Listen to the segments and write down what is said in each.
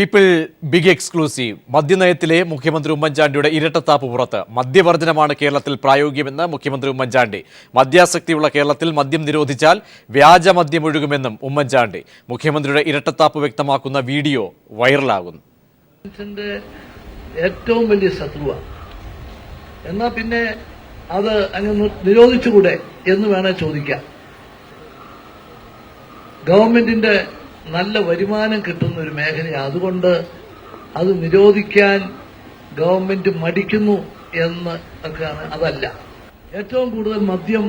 People big exclusive മദ്യനയത്തിലെ മുഖ്യമന്ത്രി ഉമ്മൻചാണ്ടിയുടെ ഇരട്ടത്താപ്പ് പുറത്ത്. മദ്യവർജനമാണ് കേരളത്തിൽ പ്രായോഗികമെന്ന് മുഖ്യമന്ത്രി ഉമ്മൻചാണ്ടി. മദ്യാസക്തിയുള്ള കേരളത്തിൽ മദ്യം നിരോധിച്ചാൽ വ്യാജമദ്യം ഒഴുകുമെന്നും ഉമ്മൻചാണ്ടി. മുഖ്യമന്ത്രിയുടെ ഇരട്ടത്താപ്പ് വ്യക്തമാക്കുന്ന വീഡിയോ വൈറലാകുന്നു. ഏറ്റവും വലിയ ശത്രുവാണ്. എന്നാ പിന്നെ അത് അങ്ങ് നിരോധിച്ചുകൂടെ എന്ന് വേണേ ചോദിക്കാം. ഗവൺമെന്റിന്റെ നല്ല വരുമാനം കിട്ടുന്ന ഒരു മേഖലയാണ്. അതുകൊണ്ട് അത് നിരോധിക്കാൻ ഗവൺമെന്റ് മടിക്കുന്നു എന്ന് ഒക്കെയാണ്. അതല്ല, ഏറ്റവും കൂടുതൽ മദ്യം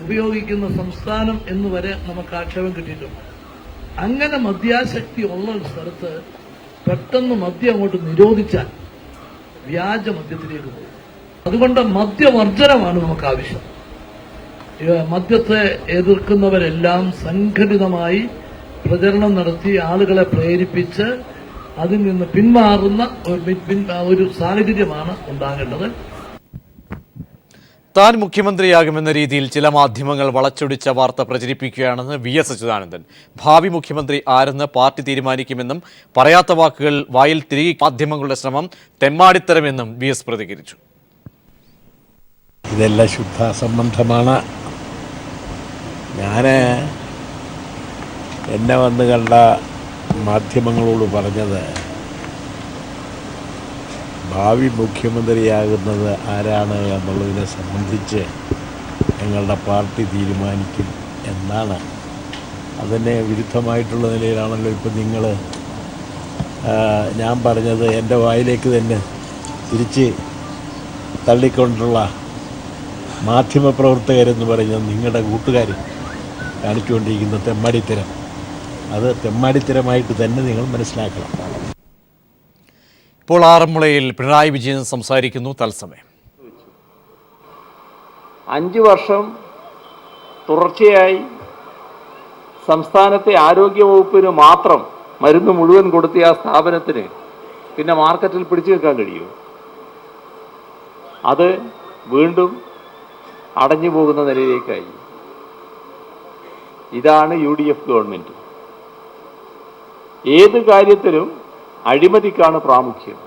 ഉപയോഗിക്കുന്ന സംസ്ഥാനം എന്ന് വരെ നമുക്ക് ആക്ഷേപം കിട്ടിയിട്ടുണ്ട്. അങ്ങനെ മദ്യാസക്തി ഉള്ള ഒരു സ്ഥലത്ത് പെട്ടെന്ന് മദ്യം അങ്ങോട്ട് നിരോധിച്ചാൽ വ്യാജ മദ്യത്തിലേക്ക് പോകും. അതുകൊണ്ട് മദ്യവർജനമാണ് നമുക്ക് ആവശ്യം. മദ്യത്തെ എതിർക്കുന്നവരെല്ലാം സംഘടിതമായി പ്രചരണം നടത്തി ആളുകളെ പ്രേരിപ്പിച്ച് അതിൽ നിന്ന് പിന്മാറുന്ന ഒരു സാഹചര്യമാണ് ഉണ്ടാകേണ്ടത്. താൻ മുഖ്യമന്ത്രിയാകുമെന്ന രീതിയിൽ ചില മാധ്യമങ്ങൾ വളച്ചൊടിച്ച വാർത്ത പ്രചരിപ്പിക്കുകയാണെന്ന് വി.എസ്. അച്യുതാനന്ദൻ. ഭാവി മുഖ്യമന്ത്രി ആരെന്ന് പാർട്ടി തീരുമാനിക്കുമെന്നും പറയാത്ത വാക്കുകൾ വായിൽ തിരികെ മാധ്യമങ്ങളുടെ ശ്രമം തെമ്മാടിത്തരമെന്നും വി.എസ്. പ്രതികരിച്ചു. ഇതെല്ലാം ശുദ്ധാസംബന്ധമാണ്. ഞാൻ എന്നെ വന്ന് കണ്ട മാധ്യമങ്ങളോട് പറഞ്ഞത്, ഭാവി മുഖ്യമന്ത്രിയാകുന്നത് ആരാണ് എന്നുള്ളതിനെ സംബന്ധിച്ച് ഞങ്ങളുടെ പാർട്ടി തീരുമാനിക്കും എന്നാണ്. അതിന് വിരുദ്ധമായിട്ടുള്ള നിലയിലാണല്ലോ ഇപ്പം നിങ്ങൾ ഞാൻ പറഞ്ഞത് എൻ്റെ വായിലേക്ക് തന്നെ തിരിച്ച് തള്ളിക്കൊണ്ടുള്ള മാധ്യമപ്രവർത്തകരെന്ന് പറഞ്ഞ നിങ്ങളുടെ കൂട്ടുകാർ കാണിച്ചുകൊണ്ടിരിക്കുന്ന തെമ്മാടിത്തരം, അത് തെമ്മാടിത്തരമായിട്ട് തന്നെ നിങ്ങൾ മനസ്സിലാക്കണം. ഇപ്പോൾ ആറന്മുളയിൽ പിണറായി വിജയൻ സംസാരിക്കുന്നു. തത്സമയം 5 വർഷം തുടർച്ചയായി സംസ്ഥാനത്തെ ആരോഗ്യവകുപ്പിന് മാത്രം മരുന്ന് മുഴുവൻ കൊടുത്ത ആ സ്ഥാപനത്തിന് പിന്നെ മാർക്കറ്റിൽ പിടിച്ചു വെക്കാൻ കഴിയുമോ? അത് വീണ്ടും അടഞ്ഞു പോകുന്ന നിലയിലേക്കായി. ഇതാണ് UDF ഗവൺമെന്റ്. ഏത് കാര്യത്തിലും അഴിമതിക്കാണ് പ്രാമുഖ്യം.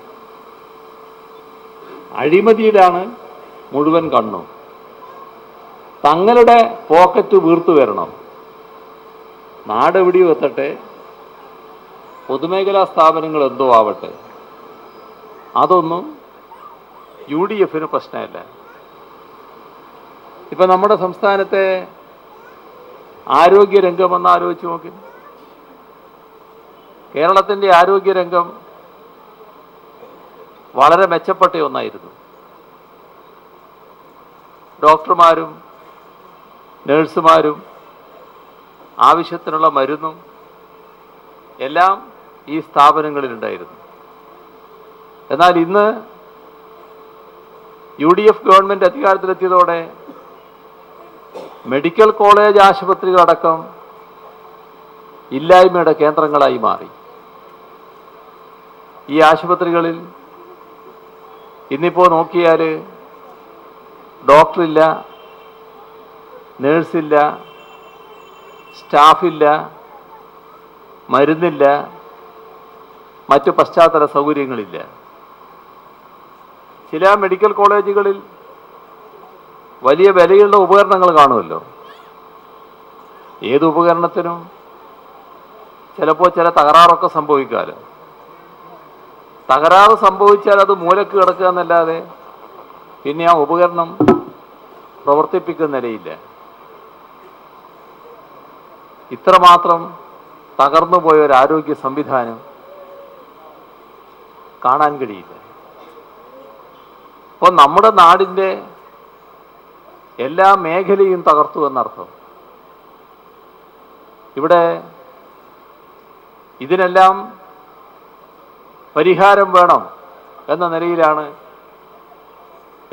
അഴിമതിയിലാണ് മുഴുവൻ കണ്ണും. തങ്ങളുടെ പോക്കറ്റ് വീർത്തു വരണം. നാടെവിടെയോ എത്തട്ടെ, പൊതുമേഖലാ സ്ഥാപനങ്ങൾ എന്തോ ആവട്ടെ, അതൊന്നും UDFന് പ്രശ്നമല്ല. ഇപ്പം നമ്മുടെ സംസ്ഥാനത്തെ ആരോഗ്യരംഗമെന്ന് ആലോചിച്ച് നോക്കി. കേരളത്തിൻ്റെ ആരോഗ്യരംഗം വളരെ മെച്ചപ്പെട്ട ഒന്നായിരുന്നു. ഡോക്ടർമാരും നഴ്സുമാരും ആവശ്യത്തിനുള്ള മരുന്നും എല്ലാം ഈ സ്ഥാപനങ്ങളിലുണ്ടായിരുന്നു. എന്നാൽ ഇന്ന് UDF ഗവൺമെൻറ് അധികാരത്തിലെത്തിയതോടെ മെഡിക്കൽ കോളേജ് ആശുപത്രികളടക്കം ഇല്ലായ്മയുടെ കേന്ദ്രങ്ങളായി മാറി. ഈ ആശുപത്രികളിൽ ഇന്നിപ്പോൾ നോക്കിയാൽ ഡോക്ടറില്ല, നേഴ്സില്ല, സ്റ്റാഫില്ല, മരുന്നില്ല, മറ്റു പശ്ചാത്തല സൗകര്യങ്ങളില്ല. ചില മെഡിക്കൽ കോളേജുകളിൽ വലിയ വിലയുള്ള ഉപകരണങ്ങൾ കാണുമല്ലോ. ഏത് ഉപകരണത്തിനും ചിലപ്പോൾ ചില തകരാറൊക്കെ സംഭവിക്കാമല്ലോ. തകരാറ് സംഭവിച്ചാൽ അത് മൂലക്ക് കിടക്കുക എന്നല്ലാതെ പിന്നെ ആ ഉപകരണം പ്രവർത്തിപ്പിക്കുന്ന നിലയില്ല. ഇത്രമാത്രം തകർന്നു പോയ ഒരു ആരോഗ്യ സംവിധാനം കാണാൻ കഴിയില്ല. അപ്പോൾ നമ്മുടെ നാടിൻ്റെ എല്ലാ മേഖലയും തകർത്തു എന്നർത്ഥം. ഇവിടെ ഇതിനെല്ലാം പരിഹാരം വേണം എന്ന നിലയിലാണ്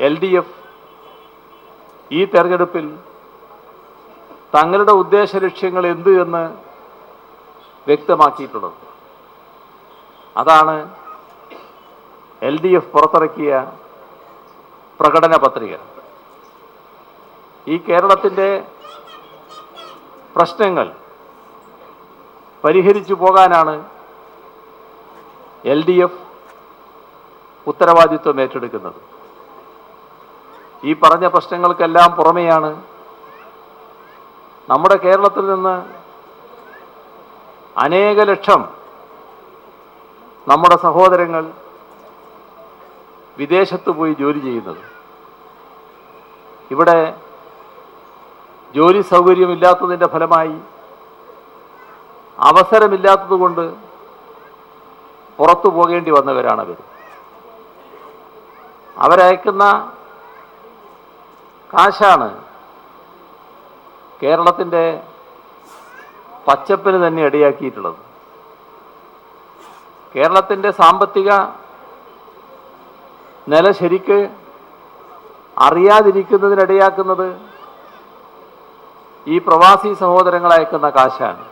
LDF ഈ തെരഞ്ഞെടുപ്പിൽ തങ്ങളുടെ ഉദ്ദേശ ലക്ഷ്യങ്ങൾ എന്ത് എന്ന് വ്യക്തമാക്കിയിട്ടുള്ളത്. അതാണ് LDF പുറത്തിറക്കിയ പ്രകടന പത്രിക. ഈ കേരളത്തിൻ്റെ പ്രശ്നങ്ങൾ പരിഹരിച്ചു പോകാനാണ് LDF ഉത്തരവാദിത്വം ഏറ്റെടുക്കുന്നത്. ഈ പറഞ്ഞ പ്രശ്നങ്ങൾക്കെല്ലാം പുറമെയാണ് നമ്മുടെ കേരളത്തിൽ നിന്ന് അനേക ലക്ഷം നമ്മുടെ സഹോദരങ്ങൾ വിദേശത്ത് പോയി ജോലി ചെയ്യുന്നത്. ഇവിടെ ജോലി സൗകര്യമില്ലാത്തതിൻ്റെ ഫലമായി അവസരമില്ലാത്തതുകൊണ്ട് പുറത്തു പോകേണ്ടി വന്നവരാണവർ. അവരയക്കുന്ന കാശാണ് കേരളത്തിൻ്റെ പച്ചപ്പിന് തന്നെ ഇടയാക്കിയിട്ടുള്ളത്. കേരളത്തിൻ്റെ സാമ്പത്തിക നില ശരിക്ക് അറിയാതിരിക്കുന്നതിനിടയാക്കുന്നത് ഈ പ്രവാസി സഹോദരങ്ങൾ അയക്കുന്ന കാശാണ്.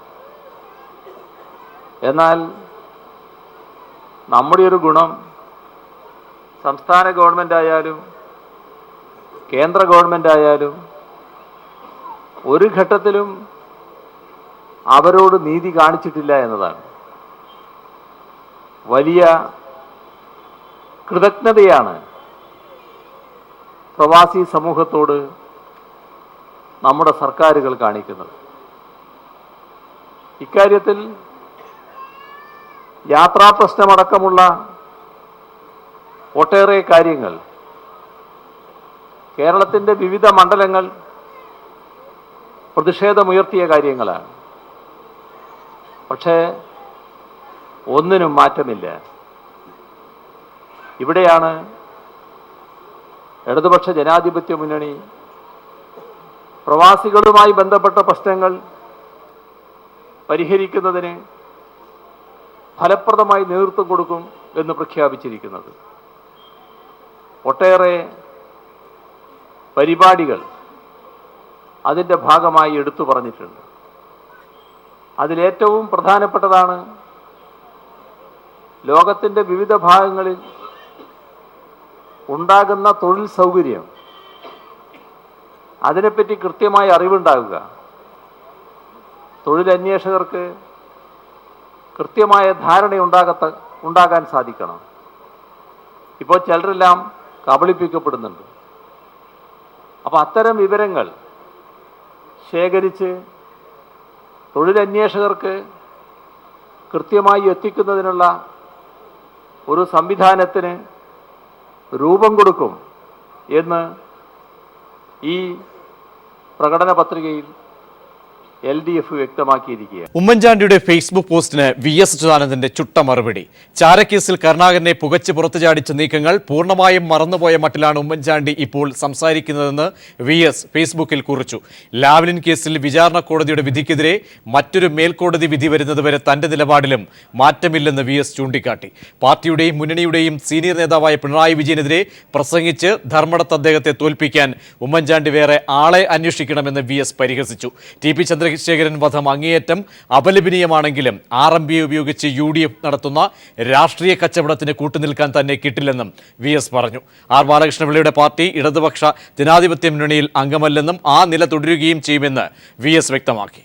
എന്നാൽ നമ്മുടെ ഒരു ഗുണം സംസ്ഥാന ഗവൺമെൻറ് ആയാലും കേന്ദ്ര ഗവൺമെൻറ് ആയാലും ഒരു ഘട്ടത്തിലും അവരോട് നീതി കാണിച്ചിട്ടില്ല എന്നതാണ്. വലിയ കൃതജ്ഞതയാണ് പ്രവാസി സമൂഹത്തോട് നമ്മുടെ സർക്കാരുകൾ കാണിക്കുന്നത്. ഇക്കാര്യത്തിൽ യാത്രാ പ്രശ്നമടക്കമുള്ള ഒട്ടേറെ കാര്യങ്ങൾ കേരളത്തിൻ്റെ വിവിധ മണ്ഡലങ്ങൾ പ്രതിഷേധമുയർത്തിയ കാര്യങ്ങളാണ്. പക്ഷേ ഒന്നിനും മാറ്റമില്ല. ഇവിടെയാണ് ഇടതുപക്ഷ ജനാധിപത്യ മുന്നണി പ്രവാസികളുമായി ബന്ധപ്പെട്ട പ്രശ്നങ്ങൾ പരിഹരിക്കുന്നതിന് ഫലപ്രദമായി നേതൃത്വം കൊടുക്കും എന്ന് പ്രഖ്യാപിച്ചിരിക്കുന്നത്. ഒട്ടേറെ പരിപാടികൾ അതിൻ്റെ ഭാഗമായി എടുത്തു പറഞ്ഞിട്ടുണ്ട്. അതിലേറ്റവും പ്രധാനപ്പെട്ടതാണ് ലോകത്തിൻ്റെ വിവിധ ഭാഗങ്ങളിൽ ഉണ്ടാകുന്ന തൊഴിൽ സൗകര്യം, അതിനെപ്പറ്റി കൃത്യമായ അറിവുണ്ടാകുക. തൊഴിലന്വേഷകർക്ക് കൃത്യമായ ഉണ്ടാകാൻ സാധിക്കണം. ഇപ്പോൾ ചിലരെല്ലാം കബളിപ്പിക്കപ്പെടുന്നുണ്ട്. അപ്പോൾ അത്തരം വിവരങ്ങൾ ശേഖരിച്ച് തൊഴിലന്വേഷകർക്ക് കൃത്യമായി എത്തിക്കുന്നതിനുള്ള ഒരു സംവിധാനത്തിന് രൂപം കൊടുക്കും എന്ന് ഈ പ്രകടന പത്രികയിൽ LDF വ്യക്തമാക്കിയിരിക്കുകയാണ്. ഉമ്മൻചാണ്ടിയുടെ ഫേസ്ബുക്ക് പോസ്റ്റിന് VS അച്യുതാനന്ദന്റെ ചുട്ട മറുപടി. ചാരക്കേസിൽ കരുണാകരനെ പുകച്ച് പുറത്തു ചാടിച്ച നീക്കങ്ങൾ പൂർണ്ണമായും മറന്നുപോയ മട്ടിലാണ് ഉമ്മൻചാണ്ടി ഇപ്പോൾ സംസാരിക്കുന്നതെന്ന് VS ഫേസ്ബുക്കിൽ കുറിച്ചു. ലാവ്ലിൻ കേസിൽ വിചാരണ കോടതിയുടെ വിധിക്കെതിരെ മറ്റൊരു മേൽക്കോടതി വിധി വരുന്നതുവരെ തന്റെ നിലപാടിലും മാറ്റമില്ലെന്ന് VS ചൂണ്ടിക്കാട്ടി. പാർട്ടിയുടെയും മുന്നണിയുടെയും സീനിയർ നേതാവായ പിണറായി വിജയനെതിരെ പ്രസംഗിച്ച് ധർമ്മടത്ത് അദ്ദേഹത്തെ തോൽപ്പിക്കാൻ ഉമ്മൻചാണ്ടി വേറെ ആളെ അന്വേഷിക്കണമെന്ന് VS പരിഹസിച്ചു. TP ചന്ദ്രശേഖരൻ വധം അങ്ങേയറ്റം അപലപനീയമാണെങ്കിലും RMPയെ ഉപയോഗിച്ച് UDF നടത്തുന്ന രാഷ്ട്രീയ കച്ചവടത്തിന് കൂട്ടുനിൽക്കാൻ തന്നെ കിട്ടില്ലെന്നും VS പറഞ്ഞു. R ബാലകൃഷ്ണപിള്ളയുടെ പാർട്ടി ഇടതുപക്ഷ ജനാധിപത്യ മുന്നണിയിൽ അംഗമല്ലെന്നും ആ നില തുടരുകയും ചെയ്യുമെന്ന് VS വ്യക്തമാക്കി.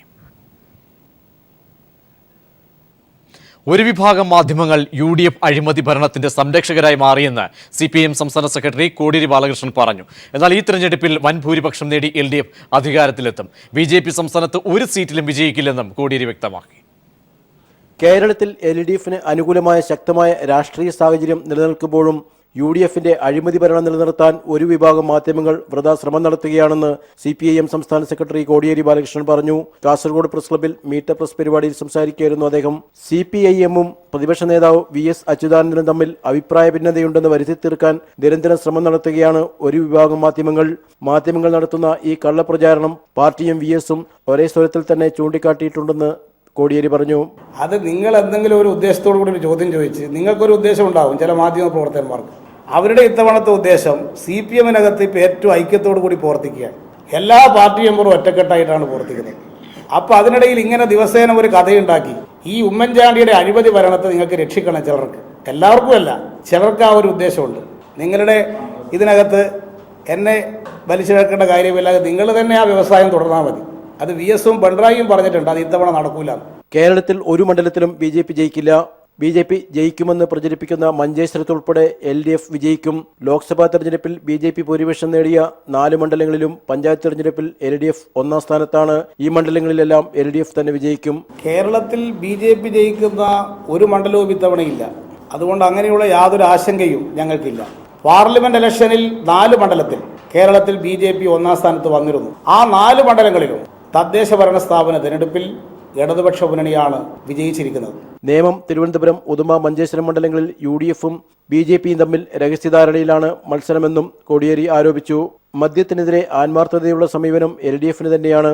ഒരു വിഭാഗം മാധ്യമങ്ങൾ UDF അഴിമതി ഭരണത്തിന്റെ സംരക്ഷകരായി മാറിയെന്ന് CPIM സംസ്ഥാന സെക്രട്ടറി കോടിയേരി ബാലകൃഷ്ണൻ പറഞ്ഞു. എന്നാൽ ഈ തെരഞ്ഞെടുപ്പിൽ വൻ ഭൂരിപക്ഷം നേടി LDF അധികാരത്തിലെത്തും. BJP സംസ്ഥാനത്ത് ഒരു സീറ്റിലും വിജയിക്കില്ലെന്നും കോടിയേരി വ്യക്തമാക്കി. കേരളത്തിൽ LDFന് അനുകൂലമായ ശക്തമായ രാഷ്ട്രീയ സാഹചര്യം നിലനിൽക്കുമ്പോഴും UDFന്റെ അഴിമതി ഭരണം നിലനിർത്താൻ ഒരു വിഭാഗം മാധ്യമങ്ങൾ വൃഥാശ്രമം നടത്തുകയാണെന്ന് CPIM സംസ്ഥാന സെക്രട്ടറി കോടിയേരി ബാലകൃഷ്ണൻ പറഞ്ഞു. കാസർഗോഡ് പ്രസ് ക്ലബ്ബിൽ മീറ്റ് ദ പ്രസ് പരിപാടിയിൽ സംസാരിക്കുകയായിരുന്നു അദ്ദേഹം. CPIMഉം പ്രതിപക്ഷ നേതാവ് VS അച്യുതാനന്ദനും തമ്മിൽ അഭിപ്രായ ഭിന്നതയുണ്ടെന്ന് വരുത്തി തീർക്കാൻ നിരന്തരം ശ്രമം നടത്തുകയാണ് ഒരു വിഭാഗം മാധ്യമങ്ങൾ. മാധ്യമങ്ങൾ നടത്തുന്ന ഈ കള്ളപ്രചാരണം പാർട്ടിയും VSഉം ഒരേ സ്വരത്തിൽ തന്നെ ചൂണ്ടിക്കാട്ടിയിട്ടുണ്ടെന്ന് കോടിയേരി പറഞ്ഞു. അത് നിങ്ങൾ എന്തെങ്കിലും ഒരു ഉദ്ദേശത്തോടു കൂടി ഒരു ചോദ്യം ചോദിച്ച് നിങ്ങൾക്കൊരു ഉദ്ദേശം ഉണ്ടാവും ചില മാധ്യമ പ്രവർത്തകന്മാർക്ക്. അവരുടെ ഇത്തവണത്തെ ഉദ്ദേശം CPMനകത്ത് ഇപ്പോൾ ഏറ്റവും ഐക്യത്തോടു കൂടി പ്രവർത്തിക്കുകയാണ്. എല്ലാ പാർട്ടി മെമ്പറും ഒറ്റക്കെട്ടായിട്ടാണ് പ്രവർത്തിക്കുന്നത്. അപ്പോൾ അതിനിടയിൽ ഇങ്ങനെ ദിവസേന ഒരു കഥയുണ്ടാക്കി ഈ ഉമ്മൻചാണ്ടിയുടെ അഴിമതി ഭരണത്തെ നിങ്ങൾക്ക് രക്ഷിക്കണം. ചിലർക്ക്, എല്ലാവർക്കും അല്ല, ചിലർക്ക് ആ ഒരു ഉദ്ദേശമുണ്ട്. നിങ്ങളുടെ ഇതിനകത്ത് എന്നെ വലിച്ചു വെക്കേണ്ട കാര്യമില്ലാതെ നിങ്ങൾ തന്നെ ആ വ്യവസായം തുടർന്നാൽ മതി. അത് VSഉം പിണറായിയും പറഞ്ഞിട്ടുണ്ട്, അത് ഇത്തവണ നടക്കൂല. കേരളത്തിൽ ഒരു മണ്ഡലത്തിലും BJP ജയിക്കില്ല. BJP ജയിക്കുമെന്ന് പ്രചരിപ്പിക്കുന്ന മഞ്ചേശ്വരത്തുൾപ്പെടെ LDF വിജയിക്കും. ലോക്സഭാ തെരഞ്ഞെടുപ്പിൽ BJP ഭൂരിപക്ഷം നേടിയ 4 മണ്ഡലങ്ങളിലും പഞ്ചായത്ത് തെരഞ്ഞെടുപ്പിൽ LDF ഒന്നാം സ്ഥാനത്താണ്. ഈ മണ്ഡലങ്ങളിലെല്ലാം LDF തന്നെ വിജയിക്കും. കേരളത്തിൽ BJP ജയിക്കുന്ന ഒരു മണ്ഡലവും ഇത്തവണയില്ല. അതുകൊണ്ട് അങ്ങനെയുള്ള യാതൊരു ആശങ്കയും ഞങ്ങൾക്കില്ല. പാർലമെന്റ് ഇലക്ഷനിൽ 4 മണ്ഡലത്തിൽ കേരളത്തിൽ BJP ഒന്നാം സ്ഥാനത്ത് വന്നിരുന്നു. ആ 4 മണ്ഡലങ്ങളിലും തദ്ദേശ ഭരണ സ്ഥാപന തെരഞ്ഞെടുപ്പിൽ ഇടതുപക്ഷ മുന്നണിയാണ് വിജയിച്ചിരിക്കുന്നത്. നേമം, തിരുവനന്തപുരം, ഉദുമ, മഞ്ചേശ്വരം മണ്ഡലങ്ങളിൽ UDFും BJPയും തമ്മിൽ രഹസ്യധാരണയിലാണ് മത്സരമെന്നും കോടിയേരി ആരോപിച്ചു. മദ്യത്തിനെതിരെ ആത്മാർത്ഥതയുള്ള സമീപനം LDFന് തന്നെയാണ്.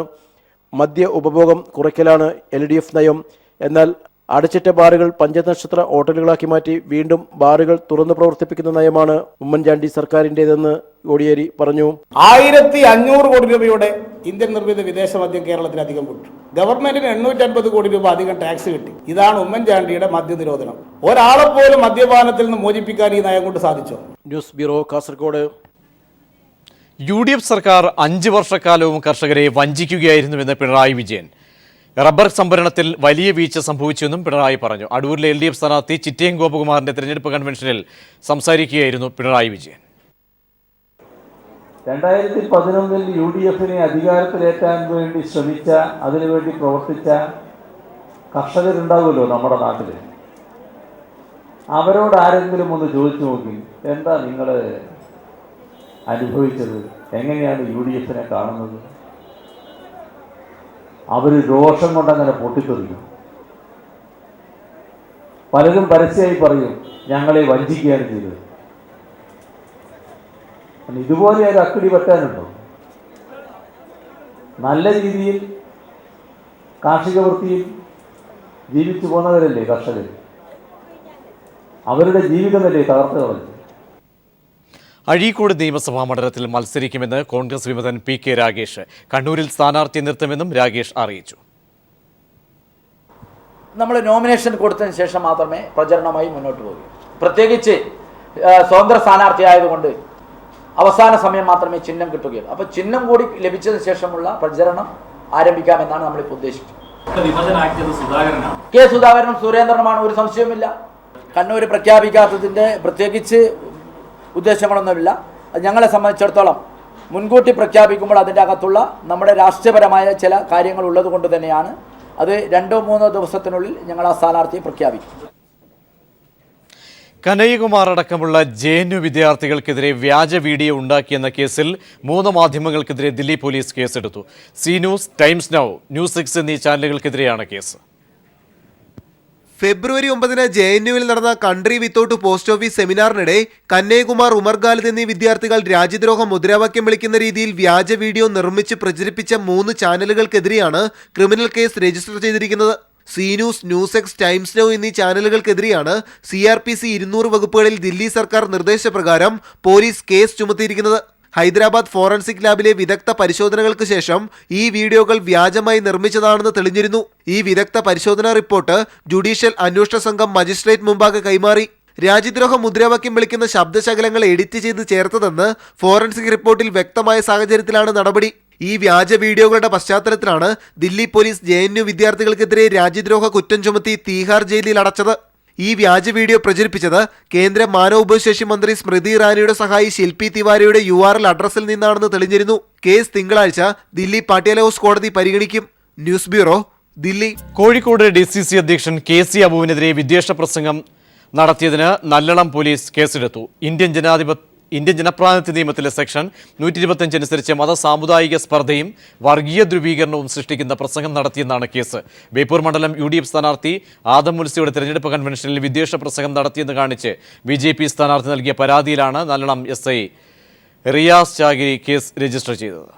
മദ്യ ഉപഭോഗം കുറയ്ക്കലാണ് LDF നയം. എന്നാൽ അടച്ചിട്ട ബാറുകൾ പഞ്ചനക്ഷത്ര ഹോട്ടലുകളാക്കി മാറ്റി വീണ്ടും ബാറുകൾ തുറന്നു പ്രവർത്തിപ്പിക്കുന്ന നയമാണ് ഉമ്മൻചാണ്ടി സർക്കാരിൻ്റെതെന്ന് കോടിയേരി പറഞ്ഞു. 1500 കോടി രൂപയുടെ ഇന്ത്യൻ നിർമ്മിത വിദേശ മദ്യം കേരളത്തിൽ അധികം വിട്ടു. ഗവൺമെന്റിന് 850 കോടി രൂപ അധികം ടാക്സ് കിട്ടി. ഇതാണ് ഉമ്മൻചാണ്ടിയുടെ മദ്യനിരോധനം. ഒരാളെപ്പോലും മദ്യപാനത്തിൽ നിന്ന് മോചിപ്പിക്കാൻ ഈ നയം കൊണ്ട് സാധിച്ചോ? News bureau, Kasaragod. UDF സർക്കാർ 5 വർഷക്കാലവും കർഷകരെ വഞ്ചിക്കുകയായിരുന്നുവെന്ന് പിണറായി വിജയൻ. റബ്ബർ സംഭരണത്തിൽ വലിയ വീഴ്ച സംഭവിച്ചുവെന്നും പിണറായി പറഞ്ഞു. അടൂരിലെ LDF സ്ഥാനാർത്ഥി ചിറ്റയം ഗോപകുമാറിന്റെ തെരഞ്ഞെടുപ്പ് കൺവെൻഷനിൽ സംസാരിക്കുകയായിരുന്നു പിണറായി വിജയൻ. 2011 UDFനെ അധികാരത്തിലേറ്റാൻ വേണ്ടി ശ്രമിച്ച, അതിനുവേണ്ടി പ്രവർത്തിച്ച കർഷകരുണ്ടാവുമല്ലോ നമ്മുടെ നാട്ടിൽ. അവരോട് ആരെങ്കിലും ഒന്ന് ചോദിച്ചു നോക്കി, എന്താ നിങ്ങൾ അനുഭവിച്ചത്, എങ്ങനെയാണ് UDFനെ കാണുന്നത്? അവർ രോഷം കൊണ്ടങ്ങനെ പൊട്ടിത്തെറിക്കും. പലരും പരസ്യമായി പറയും ഞങ്ങളെ വഞ്ചിക്കുകയാണ് ചെയ്തത്. ഇതുപോലെ ഒരു അക്കടി പറ്റാനുണ്ടോ? നല്ല രീതിയിൽ കാർഷിക വൃത്തിയിൽ ജീവിച്ചു പോകുന്നവരല്ലേ കർഷകർ. അവരുടെ ജീവിതമല്ലേ തകർത്ത് കളഞ്ഞു. അഴീക്കോട് നിയമസഭാ മണ്ഡലത്തിൽ മത്സരിക്കുമെന്ന് കോൺഗ്രസ് വിമതൻ PK രാഗേഷ്. കണ്ണൂരിൽ സ്ഥാനാർത്ഥി നിർത്തുമെന്നും രാഗേഷ് അറിയിച്ചു. നമ്മൾ നോമിനേഷൻ കൊടുത്തതിന് ശേഷം മാത്രമേ പ്രചരണമായി മുന്നോട്ട് പോകൂ. പ്രത്യേകിച്ച് സ്വതന്ത്ര സ്ഥാനാർത്ഥി ആയതുകൊണ്ട് അവസാന സമയം മാത്രമേ ചിഹ്നം കിട്ടുകയുള്ളൂ. അപ്പോൾ ചിഹ്നം കൂടി ലഭിച്ചതിന് ശേഷമുള്ള പ്രചരണം ആരംഭിക്കാമെന്നാണ് നമ്മളിപ്പോൾ ഉദ്ദേശിക്കുന്നത്. K സുധാകരനും സുരേന്ദ്രനുമാണ്, ഒരു സംശയവുമില്ല. കണ്ണൂർ പ്രഖ്യാപിക്കാത്തതിൻ്റെ പ്രത്യേകിച്ച് ഉദ്ദേശങ്ങളൊന്നുമില്ല. ഞങ്ങളെ സംബന്ധിച്ചിടത്തോളം മുൻകൂട്ടി പ്രഖ്യാപിക്കുമ്പോൾ അതിൻ്റെ അകത്തുള്ള നമ്മുടെ രാഷ്ട്രീയപരമായ ചില കാര്യങ്ങൾ ഉള്ളത് കൊണ്ട് തന്നെയാണ് അത് 2-3 ദിവസത്തിനുള്ളിൽ ഞങ്ങൾ ആ സ്ഥാനാർത്ഥിയെ പ്രഖ്യാപിക്കും. കനയ്യകുമാർ അടക്കമുള്ള JNU വിദ്യാർത്ഥികൾക്കെതിരെ വ്യാജ വീഡിയോ ഉണ്ടാക്കിയെന്ന കേസിൽ 3 മാധ്യമങ്ങൾക്കെതിരെ ദില്ലി പോലീസ് കേസെടുത്തു. Zee News, Times Now, news 6 എന്നീ ചാനലുകൾക്കെതിരെയാണ് കേസ്. ഫെബ്രുവരി 9 JNUവിൽ നടന്ന കൺട്രി വിത്തൌട്ട് പോസ്റ്റ് ഓഫീസ് സെമിനാറിനിടെ കന്നയ്യകുമാർ, ഉമർ ഖാലിദ് എന്നീ വിദ്യാർത്ഥികൾ രാജ്യദ്രോഹ മുദ്രാവാക്യം വിളിക്കുന്ന രീതിയിൽ വ്യാജ വീഡിയോ നിർമ്മിച്ച് പ്രചരിപ്പിച്ച 3 ചാനലുകൾക്കെതിരെയാണ് ക്രിമിനൽ കേസ് രജിസ്റ്റർ ചെയ്തിരിക്കുന്നത്. C news, news 6, times now എന്നീ ചാനലുകൾക്കെതിരെയാണ് CRPC 200 വകുപ്പുകളിൽ ദില്ലി സർക്കാർ നിർദ്ദേശപ്രകാരം പോലീസ് കേസ് ചുമത്തിയിരിക്കുന്നത്. ഹൈദരാബാദ് ഫോറൻസിക് ലാബിലെ വിദഗ്ധ പരിശോധനകൾക്ക് ശേഷം ഈ വീഡിയോകൾ വ്യാജമായി നിർമ്മിച്ചതാണെന്ന് തെളിഞ്ഞിരുന്നു. ഈ വിദഗ്ധ പരിശോധനാ റിപ്പോർട്ട് ജുഡീഷ്യൽ അന്വേഷണ സംഘം മജിസ്ട്രേറ്റ് മുമ്പാകെ കൈമാറി. രാജ്യദ്രോഹ മുദ്രാവാക്യം വിളിക്കുന്ന ശബ്ദശകലങ്ങൾ എഡിറ്റ് ചെയ്ത് ചേർത്തതെന്ന് ഫോറൻസിക് റിപ്പോർട്ടിൽ വ്യക്തമായ സാഹചര്യത്തിലാണ് നടപടി. ഈ വ്യാജ വീഡിയോകളുടെ പശ്ചാത്തലത്തിലാണ് ദില്ലി പോലീസ് JNU വിദ്യാർത്ഥികൾക്കെതിരെ രാജ്യദ്രോഹ കുറ്റം ചുമത്തി തീഹാർ ജയിലിൽ അടച്ചത്. ഈ വ്യാജ വീഡിയോ പ്രചരിപ്പിച്ചത് കേന്ദ്ര മാനവവിഭവശേഷി മന്ത്രി സ്മൃതി ഇറാനിയുടെ സഹായി ശില്പി തിവാരിയുടെ URL അഡ്രസ്സിൽ നിന്നാണെന്ന് തെളിഞ്ഞിരുന്നു. കേസ് തിങ്കളാഴ്ച ദില്ലി പാട്യാല ഹൗസ് കോടതി പരിഗണിക്കും. News bureau, Delhi. Kozhikode DCC അധ്യക്ഷൻ KC അബുവിനെതിരെ വിദ്വേഷ പ്രസംഗം നടത്തിയതിന് നല്ലളം പോലീസ് കേസെടുത്തു. ഇന്ത്യൻ ജനപ്രാതിനിധ്യ നിയമത്തിലെ സെക്ഷൻ 125 അനുസരിച്ച് സാമുദായിക സ്പർദ്ധയും വർഗീയ ധ്രുവീകരണവും സൃഷ്ടിക്കുന്ന പ്രസംഗം നടത്തിയെന്നാണ് കേസ്. ബേപ്പൂർ മണ്ഡലം UDF സ്ഥാനാർത്ഥി ആദം മുൽസിയുടെ തെരഞ്ഞെടുപ്പ് കൺവെൻഷനിൽ വിദ്വേഷ പ്രസംഗം നടത്തിയെന്ന് കാണിച്ച് BJP സ്ഥാനാർത്ഥി നൽകിയ പരാതിയിലാണ് Nallalam SI Riyas Chagiri case register ചെയ്തത്.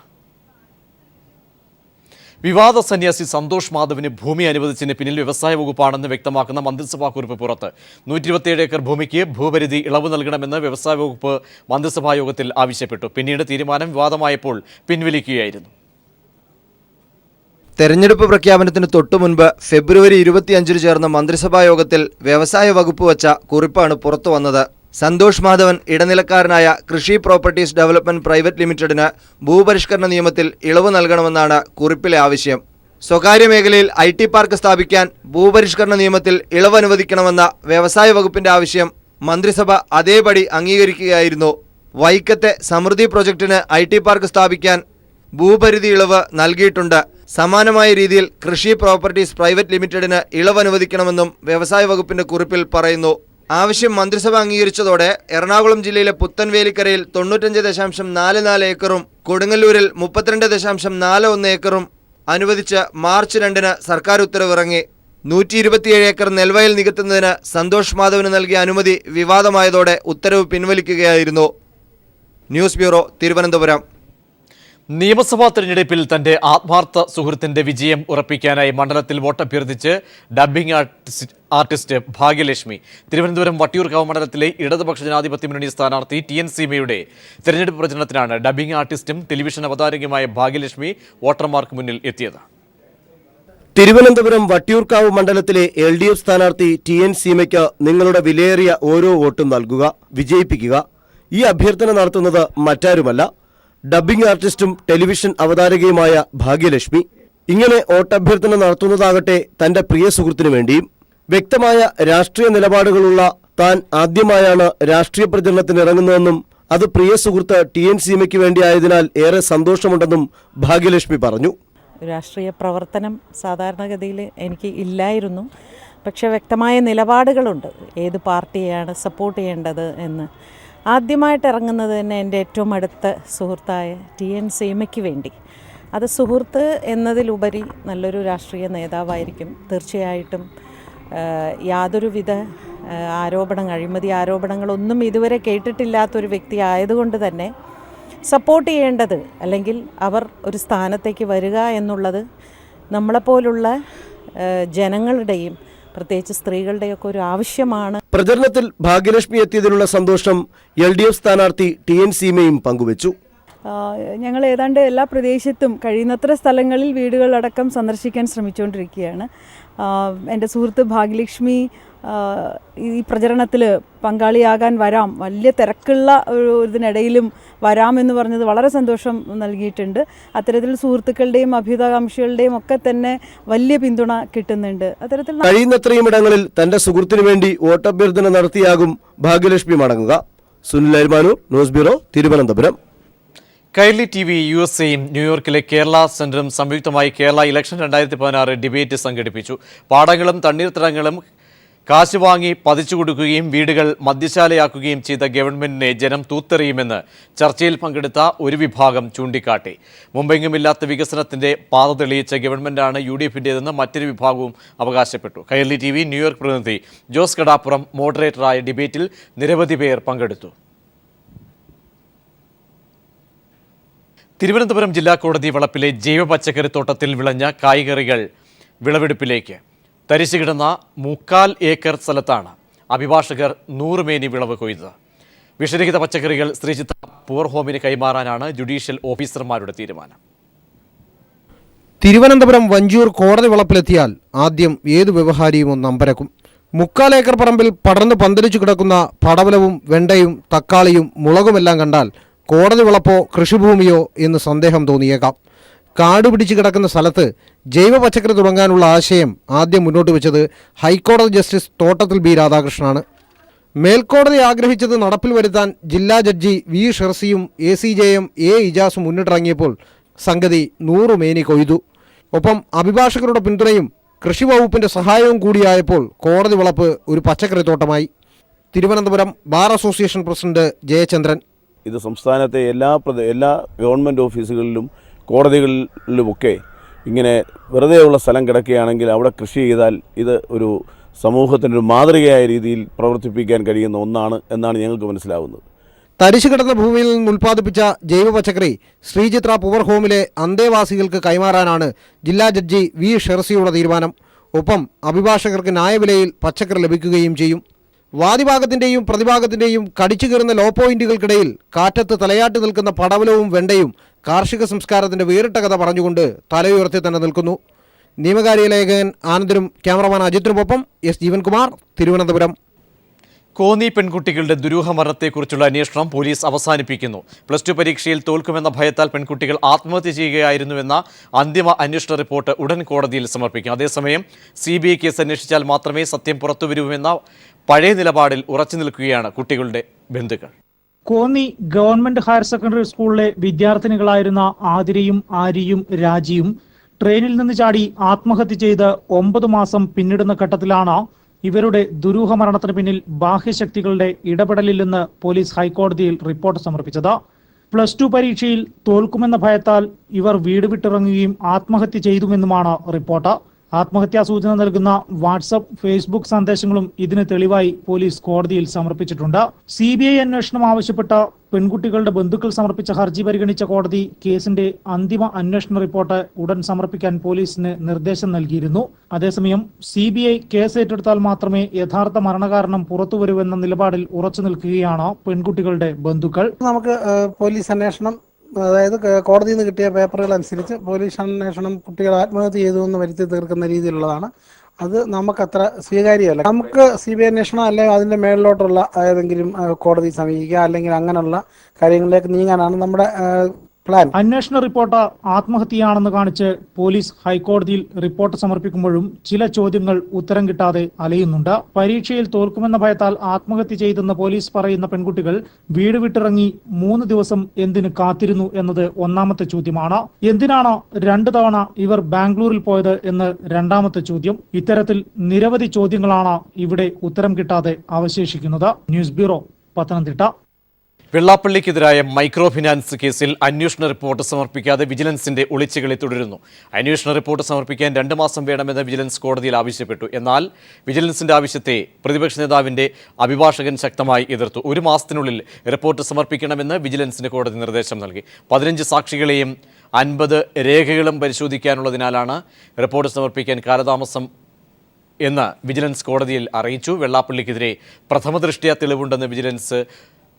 വിവാദ സന്യാസി സന്തോഷ് മാധവിന് ഭൂമി അനുവദിച്ചതിന് പിന്നിൽ വ്യവസായ വകുപ്പാണെന്ന് വ്യക്തമാക്കുന്ന മന്ത്രിസഭാ കുറിപ്പ് പുറത്ത്. 127 ഏക്കർ ഭൂമിക്ക് ഭൂപരിധി ഇളവ് നൽകണമെന്ന് വ്യവസായ വകുപ്പ് മന്ത്രിസഭാ യോഗത്തിൽ ആവശ്യപ്പെട്ടു. പിന്നീട് തീരുമാനം വിവാദമായപ്പോൾ പിൻവലിക്കുകയായിരുന്നു. തെരഞ്ഞെടുപ്പ് പ്രഖ്യാപനത്തിന് തൊട്ടുമുൻപ് ഫെബ്രുവരി 25 ചേർന്ന മന്ത്രിസഭാ യോഗത്തിൽ വ്യവസായ വകുപ്പ് വച്ച കുറിപ്പാണ് പുറത്തുവന്നത്. സന്തോഷ് മാധവൻ ഇടനിലക്കാരനായ കൃഷി പ്രോപ്പർട്ടീസ് ഡെവലപ്മെന്റ് പ്രൈവറ്റ് ലിമിറ്റഡിന് ഭൂപരിഷ്കരണ നിയമത്തിൽ ഇളവ് നൽകണമെന്നാണ് കുറിപ്പിലെ ആവശ്യം. സ്വകാര്യ മേഖലയിൽ IT പാർക്ക് സ്ഥാപിക്കാൻ ഭൂപരിഷ്കരണ നിയമത്തിൽ ഇളവ് അനുവദിക്കണമെന്ന വ്യവസായ വകുപ്പിന്റെ ആവശ്യം മന്ത്രിസഭ അതേപടി അംഗീകരിക്കുകയായിരുന്നു. വൈക്കത്തെ സമൃദ്ധി പ്രൊജക്ടിന് IT പാർക്ക് സ്ഥാപിക്കാൻ ഭൂപരിധി ഇളവ് നൽകിയിട്ടുണ്ട്. സമാനമായ രീതിയിൽ കൃഷി പ്രോപ്പർട്ടീസ് പ്രൈവറ്റ് ലിമിറ്റഡിന് ഇളവ് അനുവദിക്കണമെന്നും വ്യവസായ വകുപ്പിന്റെ കുറിപ്പിൽ പറയുന്നു. ആവശ്യം മന്ത്രിസഭ അംഗീകരിച്ചതോടെ എറണാകുളം ജില്ലയിലെ പുത്തൻവേലിക്കരയിൽ 95.44 ഏക്കറും കൊടുങ്ങല്ലൂരിൽ 32.41 ഏക്കറും അനുവദിച്ച് മാർച്ച് 2-ന് സർക്കാർ ഉത്തരവിറങ്ങി. 127 ഏക്കർ നെൽവയൽ നികത്തുന്നതിന് സന്തോഷ് മാധവന് നൽകിയ അനുമതി വിവാദമായതോടെ ഉത്തരവ് പിൻവലിക്കുകയായിരുന്നു. News bureau, Thiruvananthapuram. നിയമസഭാ തെരഞ്ഞെടുപ്പിൽ തന്റെ ആത്മാർത്ഥ സുഹൃത്തിന്റെ വിജയം ഉറപ്പിക്കാനായി മണ്ഡലത്തിൽ വോട്ടഭ്യർത്ഥിച്ച് ഡബ്ബിംഗ് ആർട്ടിസ്റ്റ് ഭാഗ്യലക്ഷ്മി. തിരുവനന്തപുരം വട്ടിയൂർക്കാവ് മണ്ഡലത്തിലെ ഇടതുപക്ഷ ജനാധിപത്യ മുന്നണി സ്ഥാനാർത്ഥി TN സീമയുടെ തെരഞ്ഞെടുപ്പ് പ്രചരണത്തിനാണ് ഡബ്ബിംഗ് ആർട്ടിസ്റ്റും ടെലിവിഷൻ അവതാരകയുമായ ഭാഗ്യലക്ഷ്മി വോട്ടർമാർക്ക് മുന്നിൽ എത്തിയത്. തിരുവനന്തപുരം വട്ടിയൂർക്കാവ് മണ്ഡലത്തിലെ LDF സ്ഥാനാർത്ഥി TN സീമയ്ക്ക് നിങ്ങളുടെ വിലയേറിയ ഓരോ വോട്ടും നൽകുക, വിജയിപ്പിക്കുക. ഈ അഭ്യർത്ഥന നടത്തുന്നത് മറ്റാരുമല്ല, ഡബ്ബിംഗ് ആർട്ടിസ്റ്റും ടെലിവിഷൻ അവതാരകയുമായ ഭാഗ്യലക്ഷ്മി. ഇങ്ങനെ വോട്ടഭ്യർത്ഥന നടത്തുന്നതാകട്ടെ തന്റെ പ്രിയ സുഹൃത്തിനു വേണ്ടിയും. വ്യക്തമായ രാഷ്ട്രീയ നിലപാടുകളുള്ള താൻ ആദ്യമായാണ് രാഷ്ട്രീയ പ്രചരണത്തിന് ഇറങ്ങുന്നതെന്നും അത് പ്രിയ സുഹൃത്ത് TN സീമയ്ക്ക് വേണ്ടിയായതിനാൽ ഏറെ സന്തോഷമുണ്ടെന്നും ഭാഗ്യലക്ഷ്മി പറഞ്ഞു. രാഷ്ട്രീയ പ്രവർത്തനം സാധാരണഗതിയിൽ എനിക്ക് ഇല്ലായിരുന്നു. പക്ഷേ വ്യക്തമായ നിലപാടുകളുണ്ട്, ഏത് പാർട്ടിയെയാണ് സപ്പോർട്ട് ചെയ്യേണ്ടത് എന്ന്. ആദ്യമായിട്ട് ഇറങ്ങുന്നത് തന്നെ എൻ്റെ ഏറ്റവും അടുത്ത സുഹൃത്തായ TN സീമയ്ക്ക് വേണ്ടി. അത് സുഹൃത്ത് എന്നതിലുപരി നല്ലൊരു രാഷ്ട്രീയ നേതാവായിരിക്കും. തീർച്ചയായിട്ടും യാതൊരുവിധ അഴിമതി ആരോപണങ്ങളൊന്നും ഇതുവരെ കേട്ടിട്ടില്ലാത്തൊരു വ്യക്തി ആയതുകൊണ്ട് തന്നെ സപ്പോർട്ട് ചെയ്യേണ്ടത്, അല്ലെങ്കിൽ അവർ ഒരു സ്ഥാനത്തേക്ക് വരിക എന്നുള്ളത് നമ്മളെപ്പോലുള്ള ജനങ്ങളുടെയും പ്രത്യേകിച്ച് സ്ത്രീകളുടെയൊക്കെ ഒരു ആവശ്യമാണ്. പ്രചരണത്തിൽ ഭാഗ്യലക്ഷ്മി എത്തിയതിലുള്ള സന്തോഷം LDF സ്ഥാനാർത്ഥി TN സീമയും പങ്കുവച്ചു. ഞങ്ങൾ ഏതാണ്ട് എല്ലാ പ്രദേശത്തും കഴിയുന്നത്ര സ്ഥലങ്ങളിൽ വീടുകളടക്കം സന്ദർശിക്കാൻ ശ്രമിച്ചുകൊണ്ടിരിക്കുകയാണ്. എൻ്റെ സുഹൃത്ത് ഭാഗ്യലക്ഷ്മി ഈ പ്രചരണത്തിൽ പങ്കാളിയാകാൻ വരാം, വലിയ തിരക്കുള്ള ഇതിനിടയിലും വരാമെന്ന് പറഞ്ഞത് വളരെ സന്തോഷം നൽകിയിട്ടുണ്ട്. അത്തരത്തിൽ സുഹൃത്തുക്കളുടെയും അഭ്യുതകാംക്ഷികളുടെയും ഒക്കെ തന്നെ വലിയ പിന്തുണ കിട്ടുന്നുണ്ട്. അത്തരത്തിൽ കഴിയുന്നത്രയും ഇടങ്ങളിൽ തന്റെ സുഹൃത്തിനു വേണ്ടി വോട്ടഭ്യർത്ഥന നടത്തിയാകും ഭാഗ്യലക്ഷ്മി മടങ്ങുക. Sunil Arimanur, news bureau, Thiruvananthapuram. Kairali TV USAയും ന്യൂയോർക്കിലെ കേരള സെന്ററും സംയുക്തമായി കേരള ഇലക്ഷൻ 2016 ഡിബേറ്റ് സംഘടിപ്പിച്ചു. പാടങ്ങളും തണ്ണീർത്തടങ്ങളും കാശ് വാങ്ങി പതിച്ചു കൊടുക്കുകയും വീടുകൾ മദ്യശാലയാക്കുകയും ചെയ്ത ഗവൺമെന്റിനെ ജനം തൂത്തെറിയുമെന്ന് ചർച്ചയിൽ പങ്കെടുത്ത ഒരു വിഭാഗം ചൂണ്ടിക്കാട്ടി. മുമ്പെങ്ങുമില്ലാത്ത വികസനത്തിന്റെ പാത തെളിയിച്ച ഗവൺമെന്റാണ് UDFന്റേതെന്ന് മറ്റൊരു വിഭാഗവും അവകാശപ്പെട്ടു. കൈർലി TV ന്യൂയോർക്ക് പ്രതിനിധി ജോസ് കടാപ്പുറം മോഡറേറ്ററായ ഡിബേറ്റിൽ നിരവധി പേർ പങ്കെടുത്തു. തിരുവനന്തപുരം ജില്ലാ കോടതി വളപ്പിലെ ജൈവ പച്ചക്കറിത്തോട്ടത്തിൽ വിളഞ്ഞ കായ്കറികൾ വിളവെടുപ്പിലേക്ക്. തരിച്ചു കിടന്ന 3/4 ഏക്കർ സ്ഥലത്താണ് അഭിഭാഷകർ 100 മേനി വിളവ് കൊയ്തത്. വിഷരഹിത പച്ചക്കറികൾ ശ്രീചിത്ര പൂർ ഹോമിന് കൈമാറാനാണ് ജുഡീഷ്യൽ ഓഫീസർമാരുടെ തീരുമാനം. തിരുവനന്തപുരം വഞ്ചിയൂർ കോടതി വളപ്പിലെത്തിയാൽ ആദ്യം ഏതു വ്യവഹാരിയും നമ്പരക്കും. 3/4 ഏക്കർ പറമ്പിൽ പടർന്ന് പന്തലിച്ചു കിടക്കുന്ന പടവലവും വെണ്ടയും തക്കാളിയും മുളകുമെല്ലാം കണ്ടാൽ കോടതി വളപ്പോ കൃഷിഭൂമിയോ എന്ന് സന്ദേഹം തോന്നിയേക്കാം. കാടുപിടിച്ച് കിടക്കുന്ന സ്ഥലത്ത് ജൈവ പച്ചക്കറി തുടങ്ങാനുള്ള ആശയം ആദ്യം മുന്നോട്ട് വെച്ചത് ഹൈക്കോടതി ജസ്റ്റിസ് തോട്ടത്തിൽ B രാധാകൃഷ്ണനാണ്. മേൽക്കോടതി ആഗ്രഹിച്ചത് നടപ്പിൽ വരുത്താൻ ജില്ലാ ജഡ്ജി V ഷെർസിയും ACJM A ഇജാസും മുന്നിട്ടിറങ്ങിയപ്പോൾ സംഗതി 100 മേനി കൊയ്തു. ഒപ്പം അഭിഭാഷകരുടെ പിന്തുണയും കൃഷി വകുപ്പിന്റെ സഹായവും കൂടിയായപ്പോൾ കോടതി വളപ്പ് ഒരു പച്ചക്കറി തോട്ടമായി. Thiruvananthapuram bar association president Jayachandran: ഇത് സംസ്ഥാനത്തെ എല്ലാ ഗവൺമെൻറ് ഓഫീസുകളിലും കോടതികളിലുമൊക്കെ ഇങ്ങനെ വെറുതെയുള്ള സ്ഥലം കിടക്കുകയാണെങ്കിൽ അവിടെ കൃഷി ചെയ്താൽ ഇത് ഒരു സമൂഹത്തിനൊരു മാതൃകയായ രീതിയിൽ പ്രവർത്തിപ്പിക്കാൻ കഴിയുന്ന ഒന്നാണ് എന്നാണ് ഞങ്ങൾക്ക് മനസ്സിലാവുന്നത്. തരിശു കിടന്ന ഭൂമിയിൽ നിന്ന് ഉൽപ്പാദിപ്പിച്ച ജൈവ പച്ചക്കറി ശ്രീചിത്ര പൂർ ഹോമിലെ അന്തേവാസികൾക്ക് കൈമാറാനാണ് ജില്ലാ ജഡ്ജി V ഷെർസിയുടെ തീരുമാനം. ഒപ്പം അഭിഭാഷകർക്ക് ന്യായവിലയിൽ പച്ചക്കറി ലഭിക്കുകയും ചെയ്യും. വാദിഭാഗത്തിൻ്റെയും പ്രതിഭാഗത്തിൻ്റെയും കടിച്ചു കയറുന്ന ലോ പോയിന്റുകൾക്കിടയിൽ കാറ്റത്ത് തലയാട്ടി നിൽക്കുന്ന പടവലവും വെണ്ടയും കാർഷിക സംസ്കാരത്തിൻ്റെ വേറിട്ട കഥ പറഞ്ഞുകൊണ്ട് തലയുയർത്തി തന്നെ നിൽക്കുന്നു. നിയമകാര്യ ലേഖകൻ ആനന്ദനും ക്യാമറമാൻ അജിത്തിനുമൊപ്പം S ജീവൻകുമാർ, തിരുവനന്തപുരം. കോന്നി പെൺകുട്ടികളുടെ ദുരൂഹമരണത്തെക്കുറിച്ചുള്ള അന്വേഷണം പോലീസ് അവസാനിപ്പിക്കുന്നു. +2 പരീക്ഷയിൽ തോൽക്കുമെന്ന ഭയത്താൽ പെൺകുട്ടികൾ ആത്മഹത്യ ചെയ്യുകയായിരുന്നുവെന്ന അന്തിമ അന്വേഷണ റിപ്പോർട്ട് ഉടൻ കോടതിയിൽ സമർപ്പിക്കും. അതേസമയം CBI കേസ് അന്വേഷിച്ചാൽ മാത്രമേ സത്യം പുറത്തുവരൂവെന്ന പഴയ നിലപാടിൽ ഉറച്ചു നിൽക്കുകയാണ് കുട്ടികളുടെ ബന്ധുക്കൾ. കോന്നി ഗവൺമെന്റ് ഹയർ സെക്കൻഡറി സ്കൂളിലെ വിദ്യാർത്ഥിനികളായിരുന്ന ആതിരയും ആര്യയും രാജിയും ട്രെയിനിൽ നിന്ന് ചാടി ആത്മഹത്യ ചെയ്ത് 9 മാസം പിന്നിടുന്ന ഘട്ടത്തിലാണ് ഇവരുടെ ദുരൂഹ മരണത്തിന് പിന്നിൽ ബാഹ്യശക്തികളുടെ ഇടപെടലില്ലെന്ന് പോലീസ് ഹൈക്കോടതിയിൽ റിപ്പോർട്ട് സമർപ്പിച്ചത്. +2 പരീക്ഷയിൽ തോൽക്കുമെന്ന ഭയത്താൽ ഇവർ വീട് വിട്ടിറങ്ങുകയും ആത്മഹത്യ ചെയ്തുവെന്നുമാണ് റിപ്പോർട്ട്. ആത്മഹത്യാ സൂചന നൽകുന്ന വാട്സപ്പ്, ഫേസ്ബുക്ക് സന്ദേശങ്ങളും ഇതിന് തെളിവായി പോലീസ് കോടതിയിൽ സമർപ്പിച്ചിട്ടുണ്ട്. CBI അന്വേഷണം ആവശ്യപ്പെട്ട പെൺകുട്ടികളുടെ ബന്ധുക്കൾ സമർപ്പിച്ച ഹർജി പരിഗണിച്ച കോടതി കേസിന്റെ അന്തിമ അന്വേഷണ റിപ്പോർട്ട് ഉടൻ സമർപ്പിക്കാൻ പോലീസിന് നിർദ്ദേശം നൽകിയിരുന്നു. അതേസമയം CBI കേസ് ഏറ്റെടുത്താൽ മാത്രമേ യഥാർത്ഥ മരണകാരണം പുറത്തുവരുവെന്ന നിലപാടിൽ ഉറച്ചു നിൽക്കുകയാണ് പെൺകുട്ടികളുടെ ബന്ധുക്കൾ. നമുക്ക് പോലീസ് അന്വേഷണം, അതായത് കോടതിയിൽ നിന്ന് കിട്ടിയ പേപ്പറുകൾ അനുസരിച്ച് പോലീസ് അന്വേഷണം കുട്ടികൾ ആത്മഹത്യ ചെയ്തു എന്ന് വരുത്തി തീർക്കുന്ന രീതിയിലുള്ളതാണ്. അത് നമുക്കത്ര സ്വീകാര്യമല്ല. നമുക്ക് CBI അന്വേഷണം അല്ലെങ്കിൽ അതിൻ്റെ മേളിലോട്ടുള്ള ഏതെങ്കിലും കോടതി സമീപിക്കുക, അല്ലെങ്കിൽ അങ്ങനെയുള്ള കാര്യങ്ങളിലേക്ക് നീങ്ങാനാണ് നമ്മുടെ പ്ലാൻ. അന്വേഷണ റിപ്പോർട്ട് ആത്മഹത്യയാണെന്ന് കാണിച്ച് പോലീസ് ഹൈക്കോടതിയിൽ റിപ്പോർട്ട് സമർപ്പിക്കുമ്പോഴും ചില ചോദ്യങ്ങൾ ഉത്തരം കിട്ടാതെ അലയുന്നുണ്ട്. പരീക്ഷയിൽ തോൽക്കുമെന്ന ഭയത്താൽ ആത്മഹത്യ ചെയ്തെന്ന് പോലീസ് പറയുന്ന പെൺകുട്ടികൾ വീട് വിട്ടിറങ്ങി 3 ദിവസം എന്തിന് കാത്തിരുന്നു എന്നത് ഒന്നാമത്തെ ചോദ്യമാണ്. എന്തിനാണ് 2 തവണ ഇവർ ബാംഗ്ലൂരിൽ പോയത് എന്ന് രണ്ടാമത്തെ ചോദ്യം. ഇത്തരത്തിൽ നിരവധി ചോദ്യങ്ങളാണ് ഇവിടെ ഉത്തരം കിട്ടാതെ അവശേഷിക്കുന്നത്. News bureau, Pathanamthitta. വെള്ളാപ്പള്ളിക്കെതിരായ മൈക്രോ ഫിനാൻസ് കേസിൽ അന്വേഷണ റിപ്പോർട്ട് സമർപ്പിക്കാതെ വിജിലൻസിന്റെ ഒളിച്ചുകളി തുടരുന്നു. അന്വേഷണ റിപ്പോർട്ട് സമർപ്പിക്കാൻ 2 മാസം വേണമെന്ന് വിജിലൻസ് കോടതിയിൽ ആവശ്യപ്പെട്ടു. എന്നാൽ വിജിലൻസിന്റെ ആവശ്യത്തെ പ്രതിപക്ഷ നേതാവിന്റെ അഭിഭാഷകൻ ശക്തമായി എതിർത്തു. 1 മാസത്തിനുള്ളിൽ റിപ്പോർട്ട് സമർപ്പിക്കണമെന്ന് വിജിലൻസിന് കോടതി നിർദ്ദേശം നൽകി. 15 സാക്ഷികളെയും 50 രേഖകളും പരിശോധിക്കാനുള്ളതിനാലാണ് റിപ്പോർട്ട് സമർപ്പിക്കാൻ കാലതാമസം എന്ന് വിജിലൻസ് കോടതിയിൽ അറിയിച്ചു. വെള്ളാപ്പള്ളിക്കെതിരെ പ്രഥമദൃഷ്ട്യാ തെളിവുണ്ടെന്ന് വിജിലൻസ്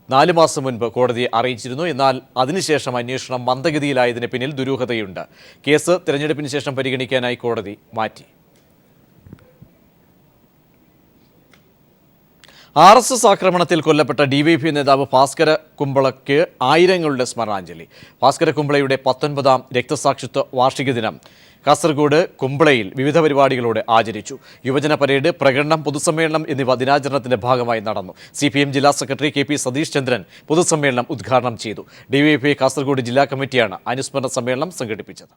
4 മാസം മുൻപ് കോടതിയെ അറിയിച്ചിരുന്നു. എന്നാൽ അതിനുശേഷം അന്വേഷണം മന്ദഗതിയിലായതിന് പിന്നിൽ ദുരൂഹതയുണ്ട്. കേസ് തെരഞ്ഞെടുപ്പിന് ശേഷം പരിഗണിക്കാനായി കോടതി മാറ്റി. RSS ആക്രമണത്തിൽ കൊല്ലപ്പെട്ട DYFI നേതാവ് ഭാസ്കര കുമ്പളയ്ക്ക് ആയിരങ്ങളുടെ സ്മരണാഞ്ജലി. ഭാസ്കര കുമ്പളയുടെ 19ാം രക്തസാക്ഷിത്വ വാർഷിക ദിനം കാസർഗോഡ് കുമ്പളയിൽ വിവിധ പരിപാടികളോടെ ആചരിച്ചു. യുവജന പരേഡ്, പ്രകടനം, പൊതുസമ്മേളനം എന്നിവ ദിനാചരണത്തിന്റെ ഭാഗമായി നടന്നു. CPM ജില്ലാ സെക്രട്ടറി KP സതീഷ് ചന്ദ്രൻ പൊതുസമ്മേളനം ഉദ്ഘാടനം ചെയ്തു. DYFI കാസർഗോഡ് ജില്ലാ കമ്മിറ്റിയാണ് അനുസ്മരണ സമ്മേളനം സംഘടിപ്പിച്ചത്.